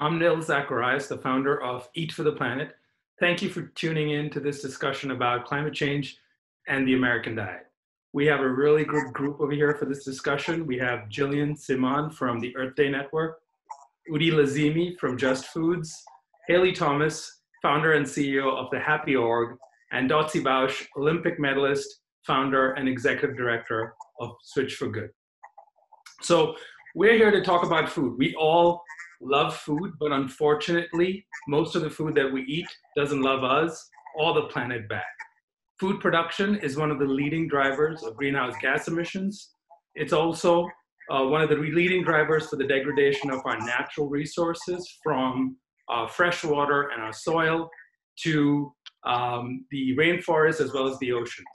I'm Nil Zacharias, the founder of Eat for the Planet. Thank you for tuning in to this discussion about climate change and the American diet. We have a really good group over here for this discussion. We have Jillian Simon from the Earth Day Network, Udi Lazimi from Just Foods, Haley Thomas, founder and CEO of the Happy Org, and Dotsie Bausch, Olympic medalist, founder and executive director of Switch for Good. So we're here to talk about food. We all love food, but unfortunately, most of the food that we eat doesn't love us or the planet back. Food production is one of the leading drivers of greenhouse gas emissions. It's also one of the leading drivers for the degradation of our natural resources, from fresh water and our soil to the rainforest as well as the oceans.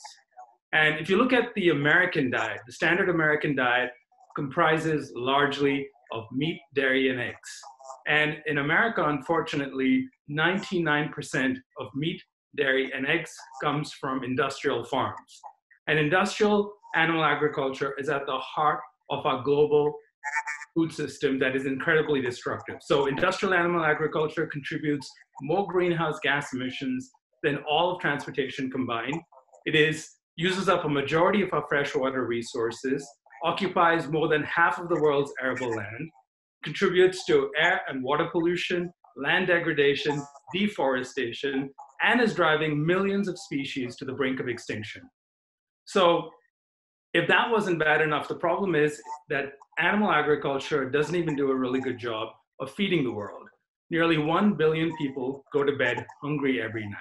And if you look at the American diet, the standard American diet comprises largely of meat, dairy, and eggs. And in America, unfortunately, 99% of meat, dairy, and eggs comes from industrial farms. And industrial animal agriculture is at the heart of our global food system that is incredibly destructive. So industrial animal agriculture contributes more greenhouse gas emissions than all of transportation combined. It uses up a majority of our freshwater resources, occupies more than half of the world's arable land, contributes to air and water pollution, land degradation, deforestation, and is driving millions of species to the brink of extinction. So if that wasn't bad enough, the problem is that animal agriculture doesn't even do a really good job of feeding the world. Nearly 1 billion people go to bed hungry every night.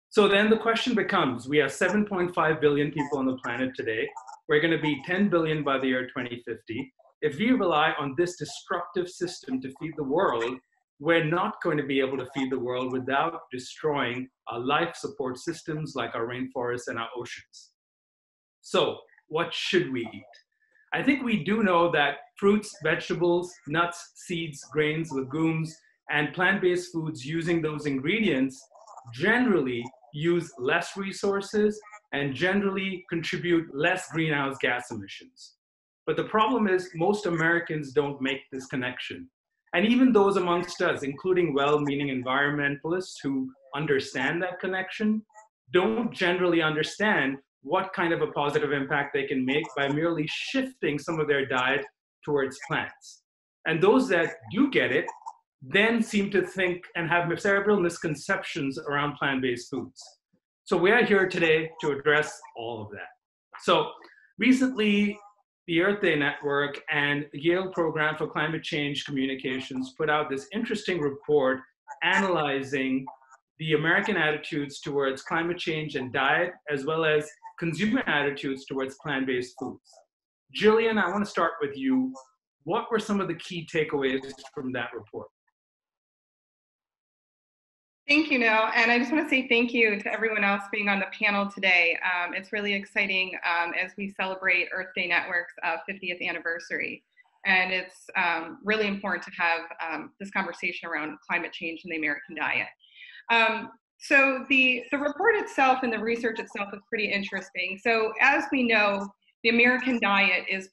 So then the question becomes, we have 7.5 billion people on the planet today. We're going to be 10 billion by the year 2050. If we rely on this destructive system to feed the world, we're not going to be able to feed the world without destroying our life support systems like our rainforests and our oceans. So what should we eat? I think we do know that fruits, vegetables, nuts, seeds, grains, legumes, and plant-based foods using those ingredients generally use less resources and generally contribute less greenhouse gas emissions. But the problem is most Americans don't make this connection. And even those amongst us, including well-meaning environmentalists who understand that connection, don't generally understand what kind of a positive impact they can make by merely shifting some of their diet towards plants. And those that do get it then seem to think and have several misconceptions around plant-based foods. So we are here today to address all of that. So recently, the Earth Day Network and the Yale Program for Climate Change Communications put out this interesting report analyzing the American attitudes towards climate change and diet, as well as consumer attitudes towards plant-based foods. Jillian, I want to start with you. What were some of the key takeaways from that report? Thank you, Neil. And I just want to say thank you to everyone else being on the panel today. It's really exciting as we celebrate Earth Day Network's 50th anniversary. And it's really important to have this conversation around climate change and the American diet. So the report itself and the research itself is pretty interesting. So as we know, the American diet is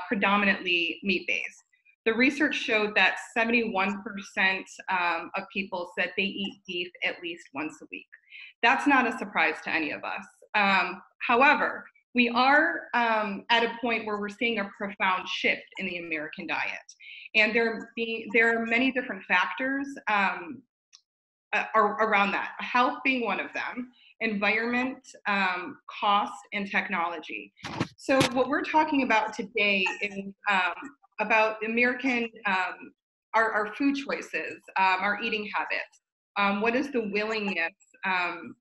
predominantly meat-based. The research showed that 71% of people said they eat beef at least once a week. That's not a surprise to any of us. However, we are at a point where we're seeing a profound shift in the American diet. And there are many different factors around that, health being one of them, environment, cost, and technology. So what we're talking about today is about American, our food choices, our eating habits. What is the willingness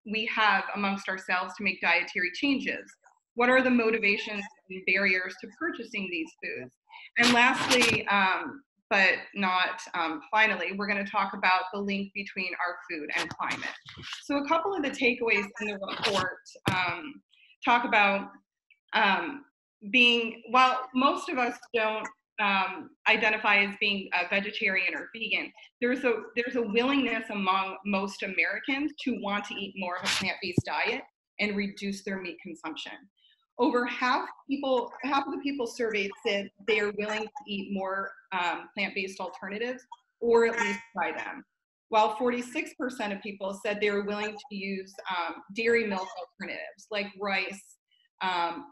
we have amongst ourselves to make dietary changes? What are the motivations and barriers to purchasing these foods? And lastly, but not finally, we're going to talk about the link between our food and climate. So a couple of the takeaways in the report talk about while most of us don't identify as being a vegetarian or vegan, there's a willingness among most Americans to want to eat more of a plant-based diet and reduce their meat consumption. Over half of the people surveyed said they are willing to eat more plant-based alternatives or at least try them. While 46% of people said they were willing to use dairy milk alternatives like rice,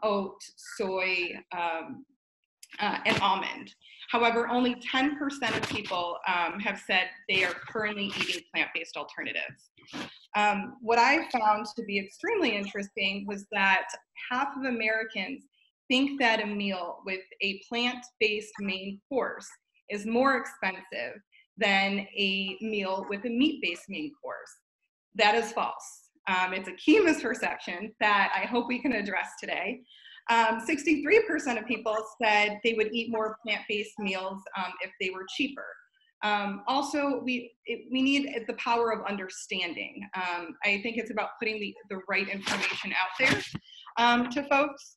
oat, soy, and almond. However, only 10% of people have said they are currently eating plant-based alternatives. What I found to be extremely interesting was that half of Americans think that a meal with a plant-based main course is more expensive than a meal with a meat-based main course. That is false. It's a key misperception that I hope we can address today. 63% of people said they would eat more plant-based meals if they were cheaper. Also, we need the power of understanding. I think it's about putting the right information out there to folks.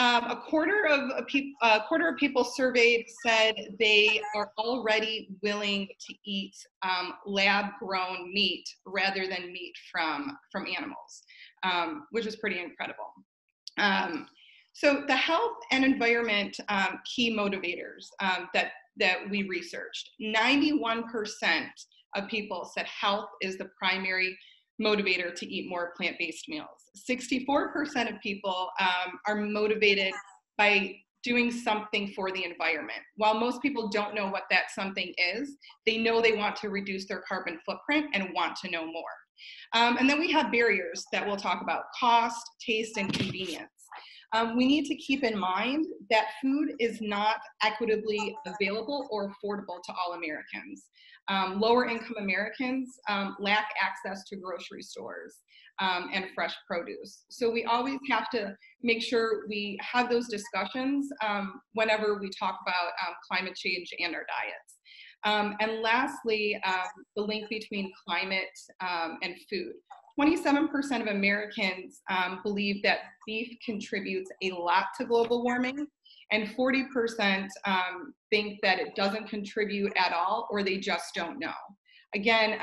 A quarter of people surveyed said they are already willing to eat lab-grown meat rather than meat from animals, which is pretty incredible. So the health and environment key motivators that we researched, 91% of people said health is the primary motivator to eat more plant-based meals. 64% of people are motivated by doing something for the environment. While most people don't know what that something is, they know they want to reduce their carbon footprint and want to know more. And then we have barriers that we'll talk about: cost, taste, and convenience. We need to keep in mind that food is not equitably available or affordable to all Americans. Lower income Americans lack access to grocery stores and fresh produce. So we always have to make sure we have those discussions whenever we talk about climate change and our diets. And lastly, the link between climate and food. 27% of Americans believe that beef contributes a lot to global warming, and 40% think that it doesn't contribute at all, or they just don't know. Again,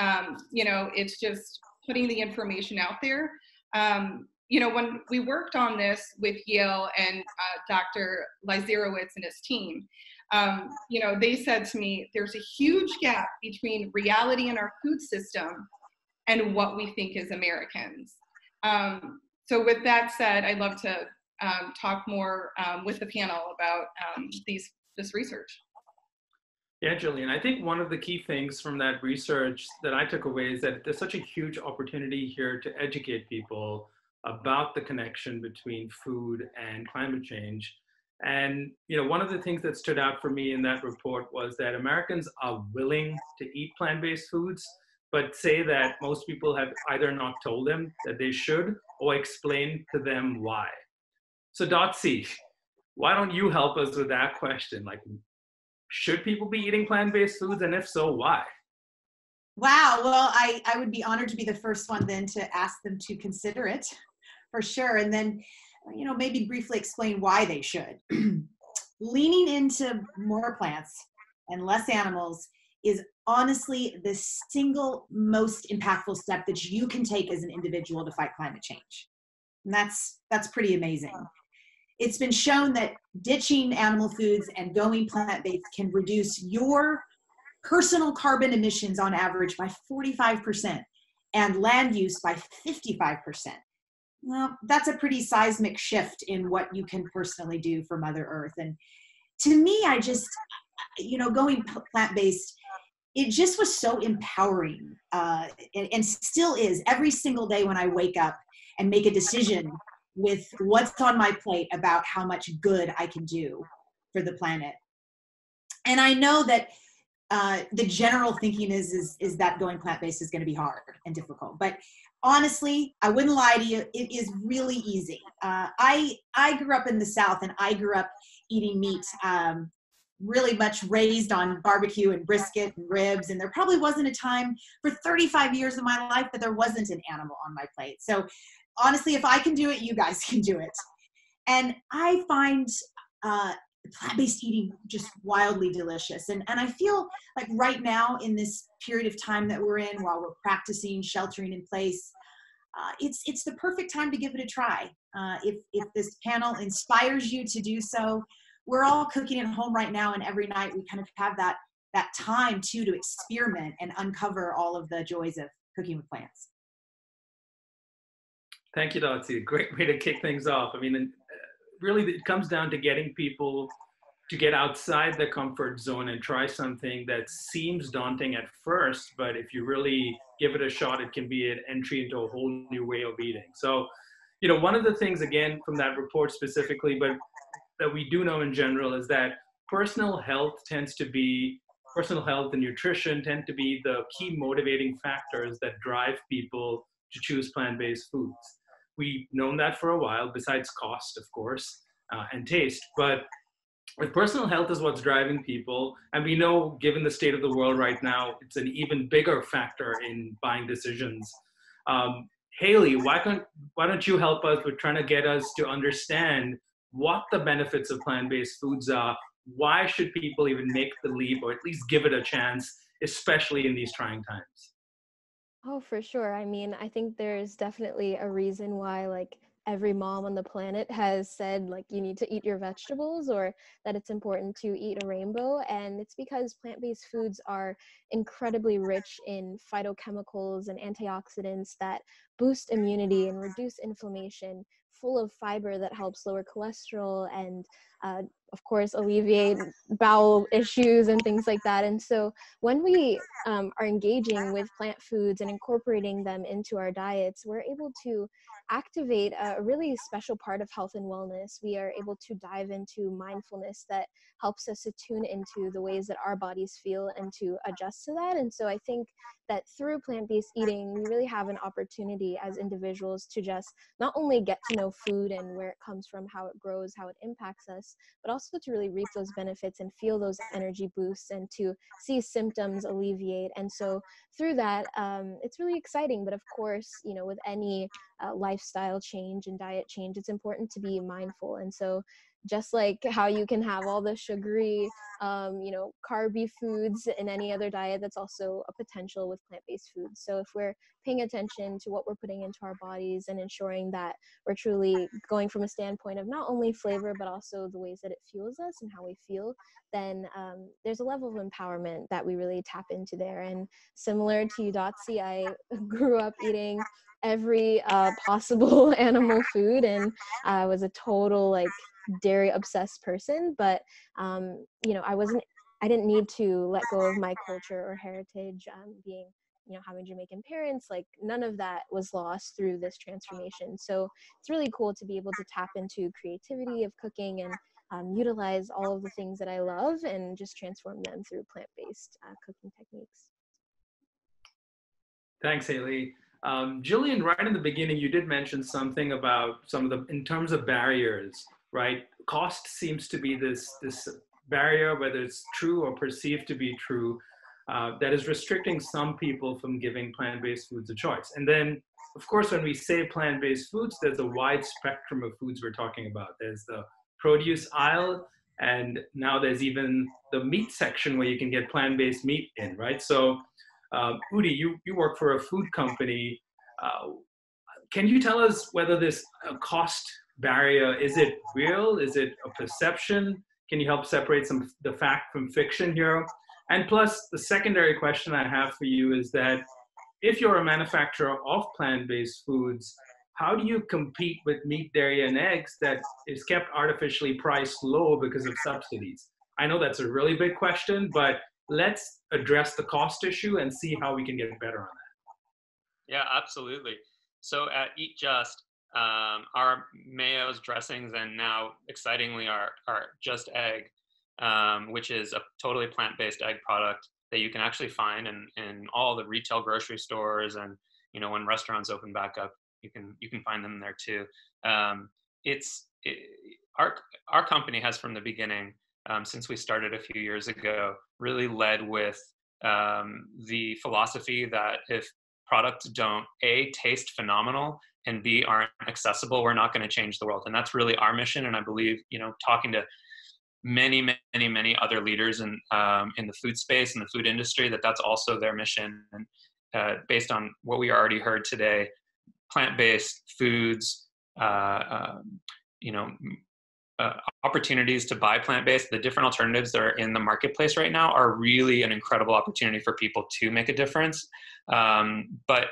it's just putting the information out there. When we worked on this with Yale and Dr. Lizerowitz and his team, they said to me, there's a huge gap between reality in our food system and what we think as Americans. So with that said, I'd love to talk more with the panel about this research. Yeah, Jillian, I think one of the key things from that research that I took away is that there's such a huge opportunity here to educate people about the connection between food and climate change. And one of the things that stood out for me in that report was that Americans are willing to eat plant-based foods, but say that most people have either not told them that they should or explained to them why. So Dotsie, why don't you help us with that question? Like, should people be eating plant-based foods, and if so, why? Wow, well, I would be honored to be the first one then to ask them to consider it, for sure. And then, maybe briefly explain why they should. Leaning into more plants and less animals is honestly the single most impactful step that you can take as an individual to fight climate change. And that's pretty amazing. It's been shown that ditching animal foods and going plant-based can reduce your personal carbon emissions on average by 45% and land use by 55%. Well, that's a pretty seismic shift in what you can personally do for Mother Earth. And to me, I just, going plant-based, it just was so empowering and still is every single day when I wake up and make a decision with what's on my plate about how much good I can do for the planet. And I know that the general thinking is that going plant-based is going to be hard and difficult. But honestly, I wouldn't lie to you, it is really easy. I grew up in the South, and I grew up eating meat, really much raised on barbecue and brisket and ribs. And there probably wasn't a time for 35 years of my life that there wasn't an animal on my plate. So honestly, if I can do it, you guys can do it. And I find plant-based eating just wildly delicious. And I feel like right now in this period of time that we're in, while we're practicing sheltering in place, it's the perfect time to give it a try. If this panel inspires you to do so, we're all cooking at home right now, and every night we kind of have that that time too, to experiment and uncover all of the joys of cooking with plants. Thank you, Dotsie. Great way to kick things off. I mean, really, it comes down to getting people to get outside the comfort zone and try something that seems daunting at first, but if you really give it a shot, it can be an entry into a whole new way of eating. So, one of the things, again, from that report specifically, but that we do know in general, is that personal health and nutrition tend to be the key motivating factors that drive people to choose plant-based foods. We've known that for a while, besides cost, of course, and taste. But if personal health is what's driving people, and we know, given the state of the world right now, it's an even bigger factor in buying decisions. Haley, why don't you help us with trying to get us to understand what the benefits of plant-based foods are? Why should people even make the leap, or at least give it a chance, especially in these trying times? Oh, for sure. I mean, I think there's definitely a reason why, like, every mom on the planet has said, like, you need to eat your vegetables, or that it's important to eat a rainbow. And it's because plant-based foods are incredibly rich in phytochemicals and antioxidants that boost immunity and reduce inflammation, full of fiber that helps lower cholesterol and, of course, alleviate bowel issues and things like that. And so when we are engaging with plant foods and incorporating them into our diets, we're able to activate a really special part of health and wellness. We are able to dive into mindfulness that helps us to tune into the ways that our bodies feel and to adjust to that. And so I think that through plant-based eating, we really have an opportunity as individuals to just not only get to know food and where it comes from, how it grows, how it impacts us, but also to really reap those benefits and feel those energy boosts and to see symptoms alleviate. And so through that, it's really exciting. But of course, with any lifestyle change and diet change, it's important to be mindful. And so just like how you can have all the sugary, carby foods in any other diet, that's also a potential with plant-based foods. So if we're paying attention to what we're putting into our bodies and ensuring that we're truly going from a standpoint of not only flavor, but also the ways that it fuels us and how we feel, then there's a level of empowerment that we really tap into there. And similar to you, Dotsie, I grew up eating every possible animal food, and I was a total dairy obsessed person, but I didn't need to let go of my culture or heritage, being having Jamaican parents. Like, none of that was lost through this transformation. So it's really cool to be able to tap into creativity of cooking and utilize all of the things that I love and just transform them through plant-based cooking techniques. Thanks, Haley. Jillian, right in the beginning, you did mention something about in terms of barriers, right? Cost seems to be this barrier, whether it's true or perceived to be true, that is restricting some people from giving plant-based foods a choice. And then, of course, when we say plant-based foods, there's a wide spectrum of foods we're talking about. There's the produce aisle, and now there's even the meat section where you can get plant-based meat in, right? So, Udi, you work for a food company. Can you tell us whether this cost barrier, is it real? Is it a perception? Can you help separate the fact from fiction here? And plus, the secondary question I have for you is that if you're a manufacturer of plant-based foods, how do you compete with meat, dairy, and eggs that is kept artificially priced low because of subsidies? I know that's a really big question, but let's address the cost issue and see how we can get better on that. Yeah, absolutely. So at Eat Just, our mayos, dressings, and now excitingly our Just Egg, which is a totally plant-based egg product that you can actually find in all the retail grocery stores, and when restaurants open back up, you can find them there too. Our company has from the beginning, since we started a few years ago, really led with the philosophy that if products don't A, taste phenomenal, and B, aren't accessible, we're not going to change the world. And that's really our mission. And I believe, talking to many other leaders in the food space and the food industry, that's also their mission. And based on what we already heard today, plant-based foods, opportunities to buy plant-based, the different alternatives that are in the marketplace right now are really an incredible opportunity for people to make a difference. But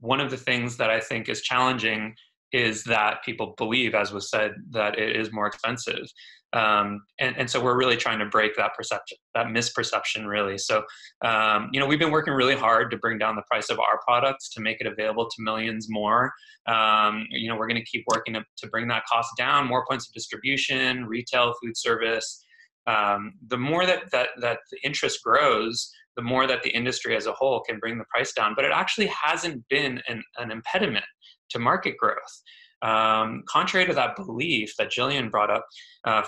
one of the things that I think is challenging is that people believe, as was said, that it is more expensive. And so we're really trying to break that perception, that misperception, really. So, we've been working really hard to bring down the price of our products to make it available to millions more. We're going to keep working to bring that cost down, more points of distribution, retail, food service. The more that the interest grows, the more that the industry as a whole can bring the price down. But it actually hasn't been an impediment to market growth. Contrary to that belief that Jillian brought up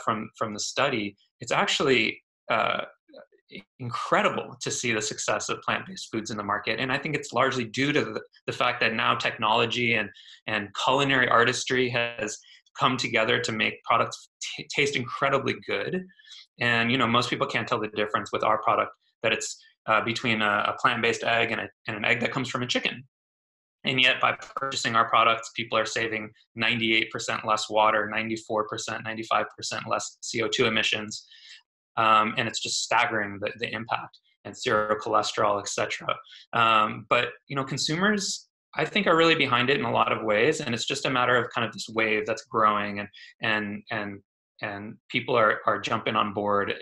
from the study, it's actually incredible to see the success of plant-based foods in the market. And I think it's largely due to the fact that now technology and culinary artistry has come together to make products taste incredibly good. And, most people can't tell the difference with our product, that it's between a plant-based egg and an egg that comes from a chicken. And yet by purchasing our products, people are saving 98% less water, 94%, 95% less CO2 emissions. And it's just staggering, the impact, and zero cholesterol, et cetera. But, consumers, I think, are really behind it in a lot of ways. And it's just a matter of kind of this wave that's growing, and people are jumping on board.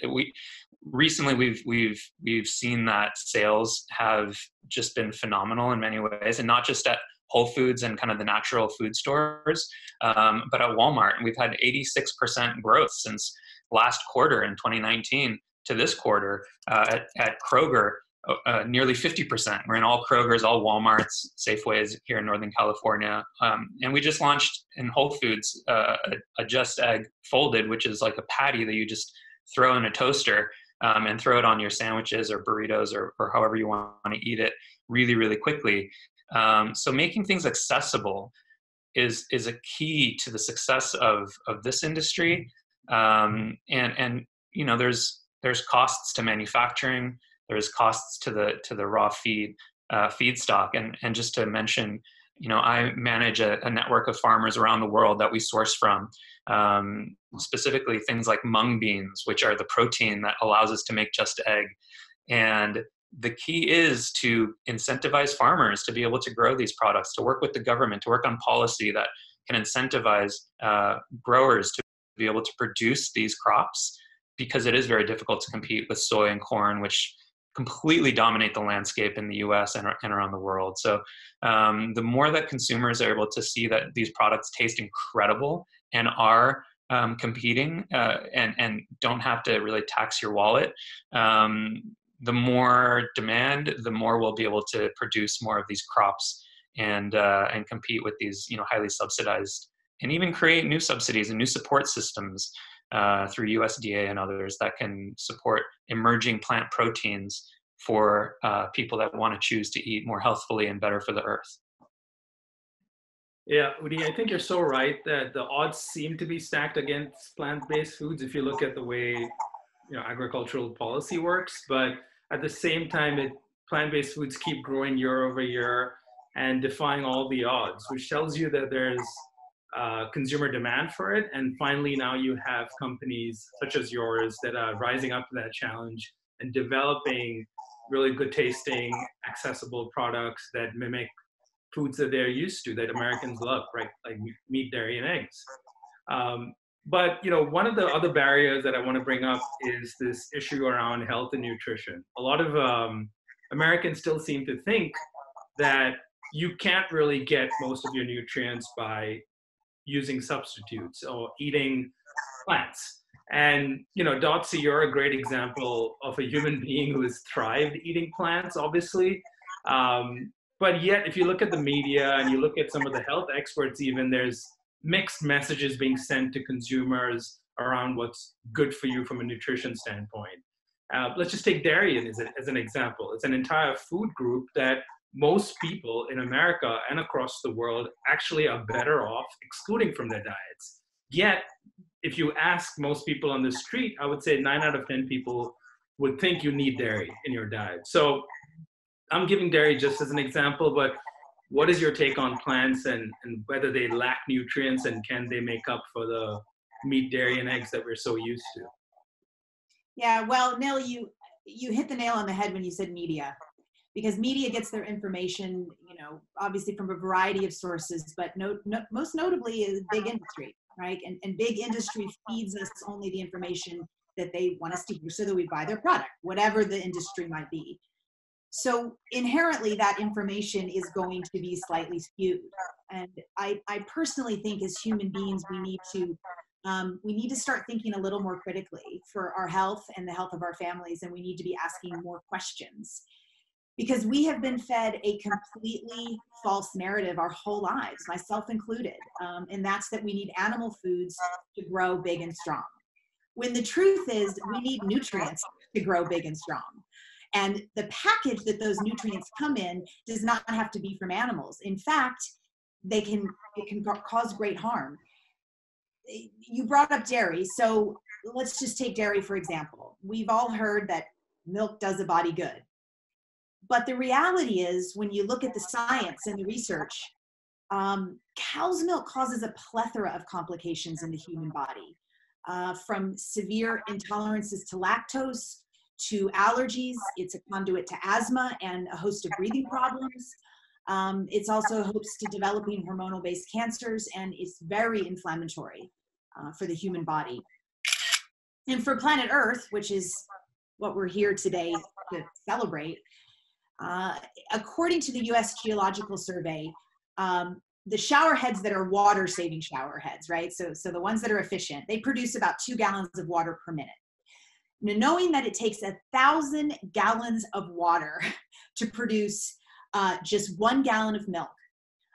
Recently, we've seen that sales have just been phenomenal in many ways, and not just at Whole Foods and kind of the natural food stores, but at Walmart. And we've had 86% growth since last quarter in 2019 to this quarter. At Kroger, nearly 50%. We're in all Krogers, all Walmarts, Safeways here in Northern California. And we just launched in Whole Foods a Just Egg Folded, which is like a patty that you just throw in a toaster and throw it on your sandwiches or burritos or however you want to eat it really, really quickly. So making things accessible is a key to the success of this industry. And there's costs to manufacturing, there's costs to the raw feedstock. And just to mention, I manage a network of farmers around the world that we source from, specifically things like mung beans, which are the protein that allows us to make Just Egg. And the key is to incentivize farmers to be able to grow these products, to work with the government, to work on policy that can incentivize growers to be able to produce these crops, because it is very difficult to compete with soy and corn, which completely dominate the landscape in the US and around the world. So the more that consumers are able to see that these products taste incredible and are competing and don't have to really tax your wallet, the more demand, the more we'll be able to produce more of these crops and compete with these, highly subsidized, and even create new subsidies and new support systems through USDA and others that can support emerging plant proteins for people that want to choose to eat more healthfully and better for the earth. Yeah, Udi, I think you're so right that the odds seem to be stacked against plant-based foods if you look at the way agricultural policy works. But at the same time, plant-based foods keep growing year over year and defying all the odds, which tells you that there's consumer demand for it. And finally, now you have companies such as yours that are rising up to that challenge and developing really good tasting, accessible products that mimic foods that they're used to, that Americans love, right? Like meat, dairy, and eggs. But one of the other barriers that I want to bring up is this issue around health and nutrition. A lot of Americans still seem to think that you can't really get most of your nutrients by using substitutes or eating plants. And Dotsie, you're a great example of a human being who has thrived eating plants, obviously. But yet, if you look at the media and you look at some of the health experts, even, there's mixed messages being sent to consumers around what's good for you from a nutrition standpoint. Let's just take dairy as an example. It's an entire food group that most people in America and across the world actually are better off excluding from their diets. Yet, if you ask most people on the street, I would say 9 out of 10 people would think you need dairy in your diet. So I'm giving dairy just as an example, but what is your take on plants and whether they lack nutrients, and can they make up for the meat, dairy, and eggs that we're so used to. Yeah, well, Nil, you hit the nail on the head when you said media, because media gets their information, obviously from a variety of sources, but most notably is big industry, right? And big industry feeds us only the information that they want us to hear so that we buy their product, whatever the industry might be. So inherently, that information is going to be slightly skewed. And I personally think as human beings, we need to start thinking a little more critically for our health and the health of our families, and we need to be asking more questions. Because we have been fed a completely false narrative our whole lives, myself included, and that's that we need animal foods to grow big and strong. When the truth is, we need nutrients to grow big and strong. And the package that those nutrients come in does not have to be from animals. In fact, it can cause great harm. You brought up dairy, so let's just take dairy for example. We've all heard that milk does a body good. But the reality is, when you look at the science and the research, cow's milk causes a plethora of complications in the human body, from severe intolerances to lactose, to allergies. It's a conduit to asthma and a host of breathing problems. It's also host to developing hormonal-based cancers, and it's very inflammatory for the human body. And for planet Earth, which is what we're here today to celebrate, according to the US Geological Survey, the shower heads that are water-saving shower heads, right? So the ones that are efficient, they produce about 2 gallons of water per minute. Now, knowing that it takes 1,000 gallons of water to produce just 1 gallon of milk,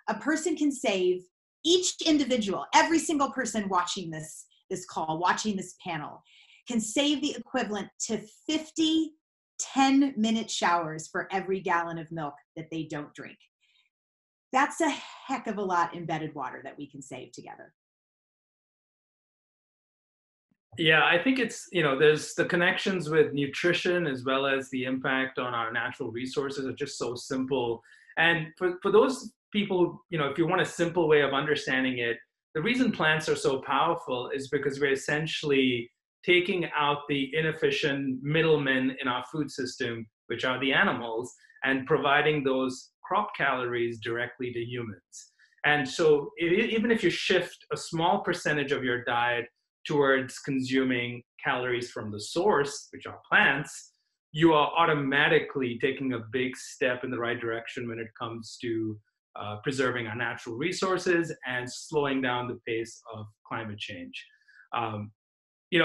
a person can save, each individual, every single person watching this call, watching this panel, can save the equivalent to 50 10-minute showers for every gallon of milk that they don't drink. That's a heck of a lot in bedded water that we can save together. Yeah, I think it's, there's the connections with nutrition as well as the impact on our natural resources are just so simple. And for those people, if you want a simple way of understanding it, the reason plants are so powerful is because we're essentially taking out the inefficient middlemen in our food system, which are the animals, and providing those crop calories directly to humans. And so even if you shift a small percentage of your diet towards consuming calories from the source, which are plants, you are automatically taking a big step in the right direction when it comes to preserving our natural resources and slowing down the pace of climate change.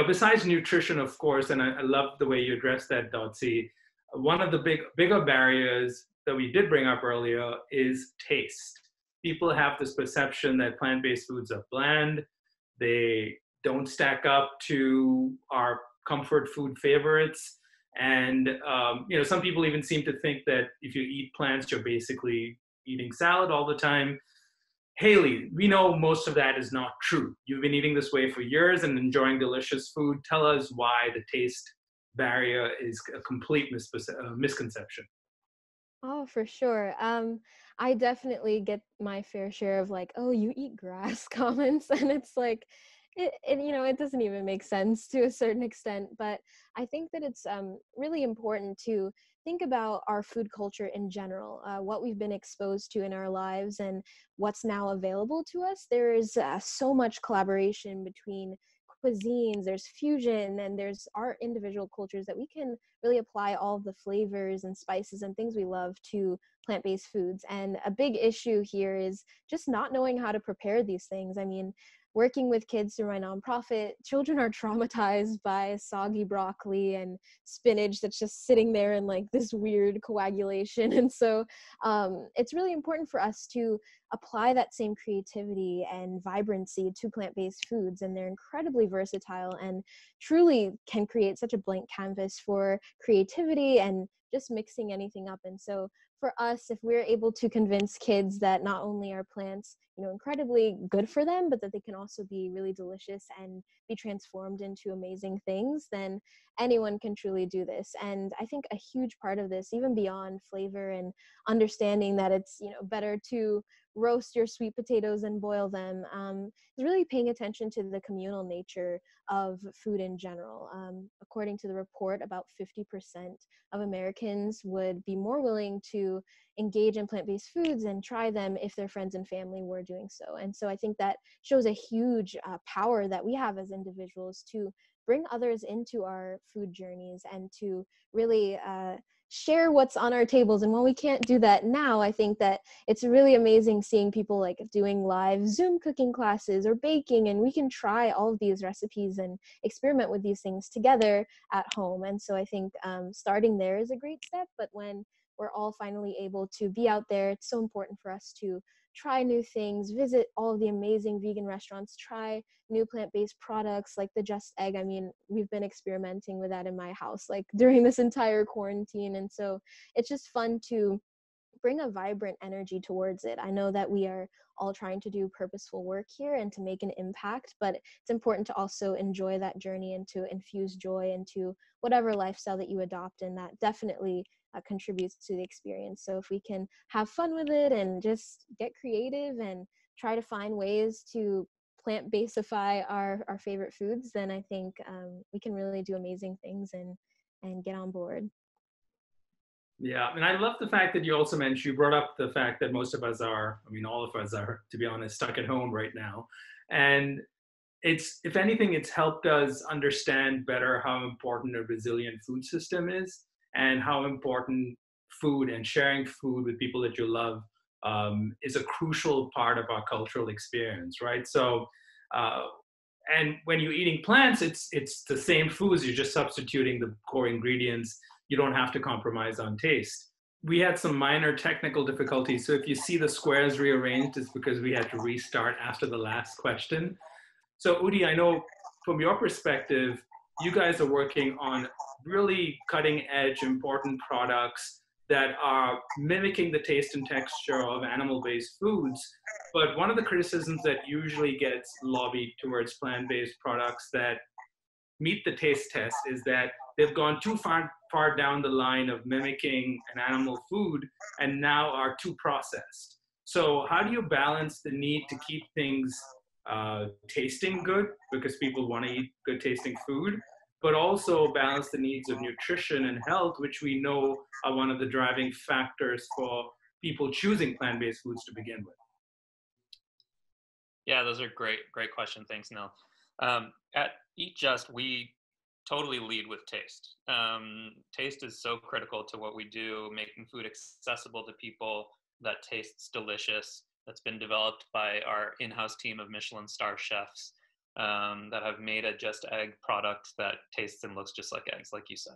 Besides nutrition, of course, and I love the way you addressed that, Dotsie, one of the bigger barriers that we did bring up earlier is taste. People have this perception that plant-based foods are bland. They don't stack up to our comfort food favorites. And, some people even seem to think that if you eat plants, you're basically eating salad all the time. Haley, we know most of that is not true. You've been eating this way for years and enjoying delicious food. Tell us why the taste barrier is a complete misconception. Oh, for sure. I definitely get my fair share of like, oh, you eat grass comments, and it's like, it doesn't even make sense to a certain extent. But I think that it's really important to think about our food culture in general, what we've been exposed to in our lives and what's now available to us. There is so much collaboration between cuisines, there's fusion, and there's our individual cultures that we can really apply all of the flavors and spices and things we love to plant-based foods. And a big issue here is just not knowing how to prepare these things. I mean, working with kids through my nonprofit, children are traumatized by soggy broccoli and spinach that's just sitting there in like this weird coagulation. And so it's really important for us to apply that same creativity and vibrancy to plant-based foods. And they're incredibly versatile and truly can create such a blank canvas for creativity and just mixing anything up. And so for us, if we're able to convince kids that not only are plants, incredibly good for them, but that they can also be really delicious and be transformed into amazing things, then anyone can truly do this. And I think a huge part of this, even beyond flavor and understanding that it's, better to roast your sweet potatoes and boil them, is really paying attention to the communal nature of food in general. According to the report, about 50% of Americans would be more willing to engage in plant-based foods and try them if their friends and family were doing so. And so I think that shows a huge power that we have as individuals to bring others into our food journeys and to really share what's on our tables. And when we can't do that now, I think that it's really amazing seeing people like doing live Zoom cooking classes or baking, and we can try all of these recipes and experiment with these things together at home. And so I think starting there is a great step, but when we're all finally able to be out there, it's so important for us to try new things, visit all of the amazing vegan restaurants, try new plant-based products like the Just Egg. I mean, we've been experimenting with that in my house, like during this entire quarantine. And so it's just fun to bring a vibrant energy towards it. I know that we are all trying to do purposeful work here and to make an impact, but it's important to also enjoy that journey and to infuse joy into whatever lifestyle that you adopt, and that definitely contributes to the experience. So if we can have fun with it and just get creative and try to find ways to plant-baseify our favorite foods, then I think we can really do amazing things and get on board. Yeah, and I love the fact that you also mentioned, you brought up the fact that most of us are, I mean, all of us are, to be honest, stuck at home right now. And it's, if anything, it's helped us understand better how important a resilient food system is and how important food and sharing food with people that you love is a crucial part of our cultural experience, right? So, and when you're eating plants, it's the same foods, you're just substituting the core ingredients. You don't have to compromise on taste. We had some minor technical difficulties. So if you see the squares rearranged, it's because we had to restart after the last question. So Udi, I know from your perspective, you guys are working on really cutting edge, important products that are mimicking the taste and texture of animal-based foods. But one of the criticisms that usually gets lobbied towards plant-based products that meet the taste test is that they've gone too far down the line of mimicking an animal food and now are too processed. So how do you balance the need to keep things tasting good, because people want to eat good tasting food, but also balance the needs of nutrition and health, which we know are one of the driving factors for people choosing plant-based foods to begin with? Yeah, those are great questions. Thanks, Nell. At Eat Just, we totally lead with taste. Taste is so critical to what we do, making food accessible to people that tastes delicious. That's been developed by our in-house team of Michelin star chefs that have made a Just Egg product that tastes and looks just like eggs, like you said.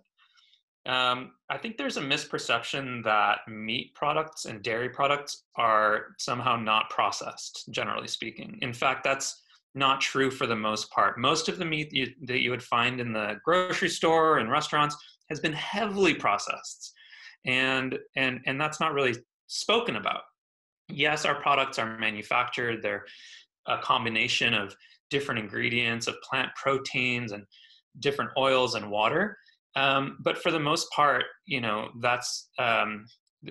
I think there's a misperception that meat products and dairy products are somehow not processed, generally speaking. In fact, that's not true for the most part. Most of the meat that you would find in the grocery store and restaurants has been heavily processed. And that's not really spoken about. Yes, our products are manufactured. They're a combination of different ingredients of plant proteins and different oils and water. But for the most part, that's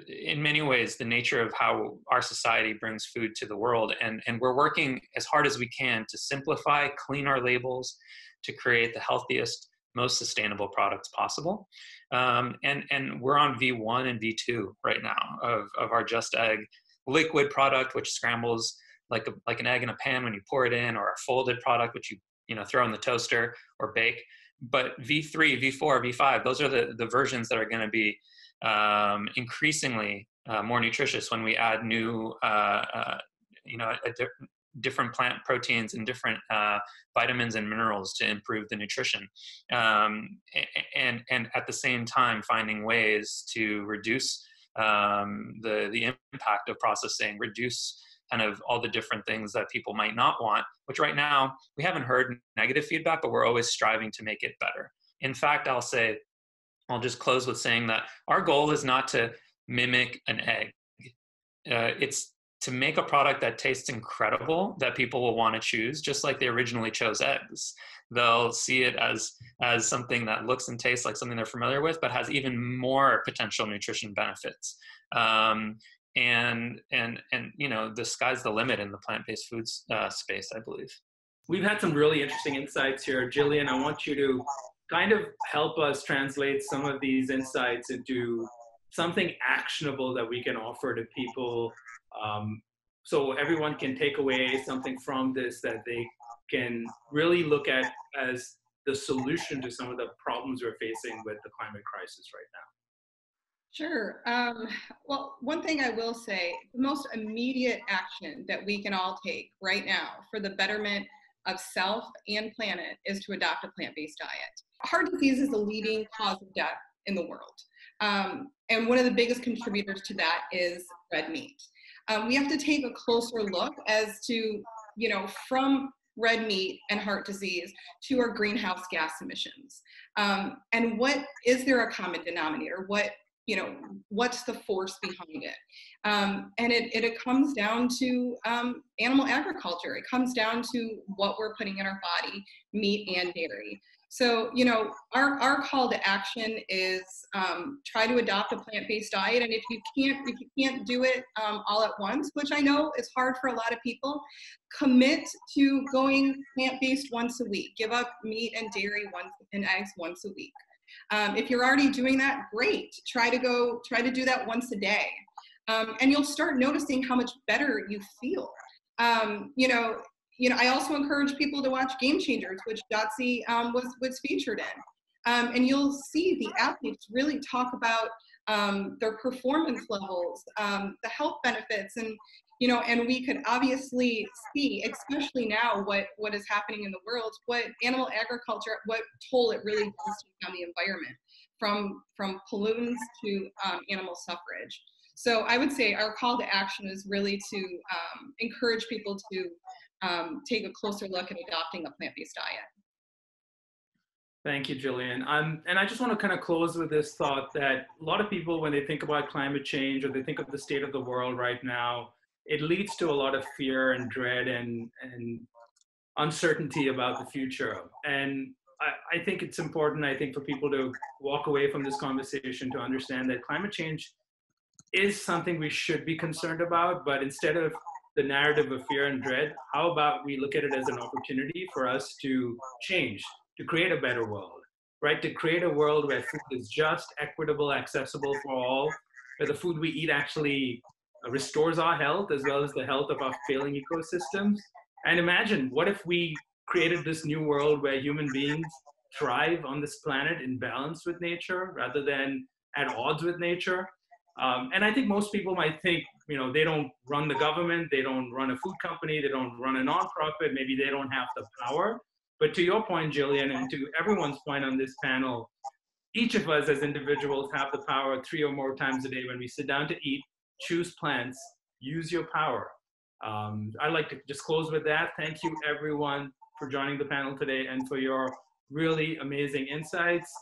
in many ways the nature of how our society brings food to the world. And we're working as hard as we can to simplify, clean our labels, to create the healthiest, most sustainable products possible. And we're on V1 and V2 right now of our Just Egg liquid product, which scrambles like an egg in a pan when you pour it in, or a folded product, which you throw in the toaster or bake. But V3, V4, V5, those are the versions that are going to be increasingly more nutritious when we add new, different plant proteins and different vitamins and minerals to improve the nutrition. And at the same time, finding ways to reduce the impact of processing, reduce kind of all the different things that people might not want, which right now we haven't heard negative feedback, but we're always striving to make it better. In fact, I'll just close with saying that our goal is not to mimic an egg. It's to make a product that tastes incredible, that people will want to choose, just like they originally chose eggs. They'll see it as something that looks and tastes like something they're familiar with, but has even more potential nutrition benefits. And you know, the sky's the limit in the plant-based foods space, I believe. We've had some really interesting insights here. Jillian, I want you to kind of help us translate some of these insights into something actionable that we can offer to people, so everyone can take away something from this that they can really look at as the solution to some of the problems we're facing with the climate crisis right now. Sure. Well, one thing I will say, the most immediate action that we can all take right now for the betterment of self and planet is to adopt a plant-based diet. Heart disease is the leading cause of death in the world. And one of the biggest contributors to that is red meat. We have to take a closer look as to, you know, from red meat and heart disease to our greenhouse gas emissions. And what is there a common denominator? What, you know, what's the force behind it? And it comes down to animal agriculture. It comes down to what we're putting in our body, meat and dairy. So, you know, our call to action is try to adopt a plant-based diet. And if you can't do it all at once, which I know is hard for a lot of people, commit to going plant-based once a week. Give up meat and dairy and eggs once a week. If you're already doing that, great. Try to do that once a day. And you'll start noticing how much better you feel. I also encourage people to watch Game Changers, which Jotzi was featured in. And you'll see the athletes really talk about their performance levels, the health benefits, and we could obviously see, especially now, what is happening in the world, what animal agriculture, what toll it really does on the environment, from pollutants to animal suffrage. So I would say our call to action is really to encourage people to take a closer look at adopting a plant-based diet. Thank you, Jillian. And I just want to kind of close with this thought that a lot of people, when they think about climate change or they think of the state of the world right now, it leads to a lot of fear and dread and uncertainty about the future. And I think it's important, for people to walk away from this conversation to understand that climate change is something we should be concerned about, but instead of the narrative of fear and dread, how about we look at it as an opportunity for us to change, to create a better world, right? To create a world where food is just, equitable, accessible for all, where the food we eat actually restores our health as well as the health of our failing ecosystems. And imagine, what if we created this new world where human beings thrive on this planet in balance with nature rather than at odds with nature? And I think most people might think, they don't run the government, they don't run a food company, they don't run a nonprofit, maybe they don't have the power. But to your point, Jillian, and to everyone's point on this panel, each of us as individuals have the power 3 or more times a day when we sit down to eat, choose plants, use your power. I'd like to just close with that. Thank you, everyone, for joining the panel today and for your really amazing insights.